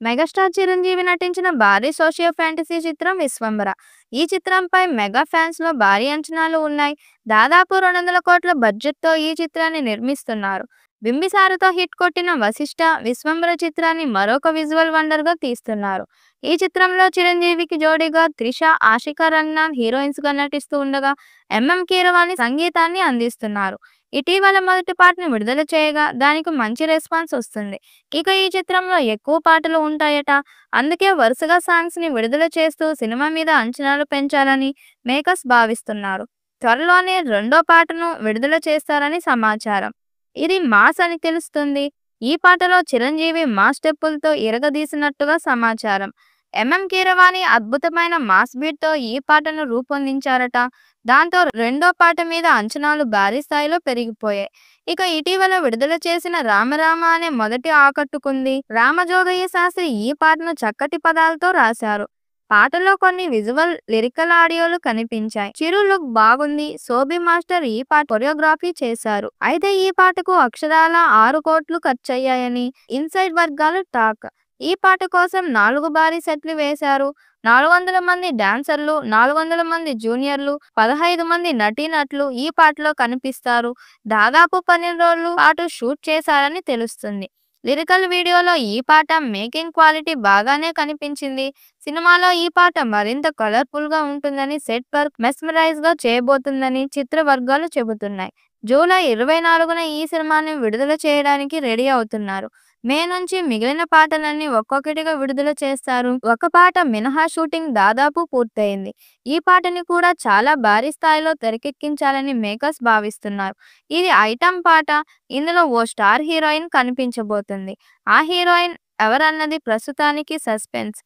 Megastar Chiranjeevi నటించిన భారీ socio fantasy చిత్రం 'విశ్వంబర'. ఈ చిత్రంపై మెగా ఫ్యాన్స్‌లో భారీ అంచనాలు ఉన్నాయి. దాదాపు 200 కోట్ల బడ్జెట్‌తో ఈ చిత్రాన్ని నిర్మిస్తున్నారు. 'బింబిసార'తో హిట్ కొట్టిన 'వశిష్ఠ', 'విశ్వంబర' చిత్రాన్ని మరొక విజువల్ వండర్‌గా తీస్తున్నారు. ఈ చిత్రంలో చిరంజీవికి జోడీగా త్రిష, ఆషికా రంగనాథ్ హీరోయిన్స్‌గా నటిస్తూ ఉండగా, కీరవాణి సంగీతాన్ని అందిస్తున్నారు. ఇటీవల మొదటి పార్ట్‌ని విడుదల చేయగా దానికి మంచి రెస్పాన్స్ వస్తుంది. ఇక ఈ చిత్రంలో ఎక్కువ పాటలు ఉంటాయట. అందుకే వరుసగా సాంగ్స్‌ని విడుదల చేస్తూ సినిమా మీద అంచనాలు పెంచాలని మేకర్స్ భావిస్తున్నారు. త్వరలోనే రెండో పాటను విడుదల చేస్తారని సమాచారం. ఇది మాస్ అని తెలుస్తుంది. ఈ పాటలో చిరంజీవి మాస్ స్టెప్పులతో ఇరగదీసినట్టుగా సమాచారం. కీరవాణి అద్భుతమైన మాస్ బీట్‌తో ఈ పాటను రూపొందించారట. దాంతో రెండో పాట మీద అంచనాలు భారీ స్థాయిలో పెరిగిపోయాయి. ఇక ఇటీవల విడుదల చేసిన 'రామరామ' అనే మొదటి ఆకట్టుకుంది. రామజోగయ్య శాస్త్రి ఈ పాటను చక్కటి పదాలతో రాశారు. పాటలో కొన్ని విజువల్, లిరికల్ ఆడియోలు కనిపించాయి. చిరు లుక్ బాగుంది. సోబి మాస్టర్ ఈ పాట కొరియోగ్రఫీ చేశారు. అయితే ఈ పాటకు అక్షరాల 6 కోట్లు ఖర్చయ్యాయని ఇన్సైడ్ వర్గాలు టాక్. ఈ పాట కోసం 4 భారీ సెట్లు వేశారు. 400 మంది డాన్సర్లు, 400 మంది జూనియర్లు, 15 మంది నటీనటులు ఈ పాటలో కనిపిస్తారు. దాదాపు 12 రోజుల పాటు షూట్ చేశారని తెలుస్తుంది. లిరికల్ వీడియోలో ఈ పాట మేకింగ్ క్వాలిటీ బాగానే కనిపించింది. సినిమాలో ఈ పాట మరింత కలర్ఫుల్‌గా ఉంటుందని, సెట్ వర్క్ మెస్మరైజ్‌గా చేయబోతుందని చిత్ర వర్గాలు చెబుతున్నాయి. జూలై 24న ఈ సినిమాని విడుదల చేయడానికి రెడీ అవుతున్నారు. మే నుంచి మిగిలిన పాటలన్నీ ఒక్కొక్కటిగా విడుదల చేస్తారు. ఒక పాట మినహా షూటింగ్ దాదాపు పూర్తయింది. ఈ పాటని కూడా చాలా భారీ స్థాయిలో తెరకెక్కించాలని మేకర్స్ భావిస్తున్నారు. ఇది ఐటెం పాట. ఇందులో ఓ స్టార్ హీరోయిన్ కనిపించబోతుంది. ఆ హీరోయిన్ ఎవరన్నది ప్రస్తుతానికి సస్పెన్స్.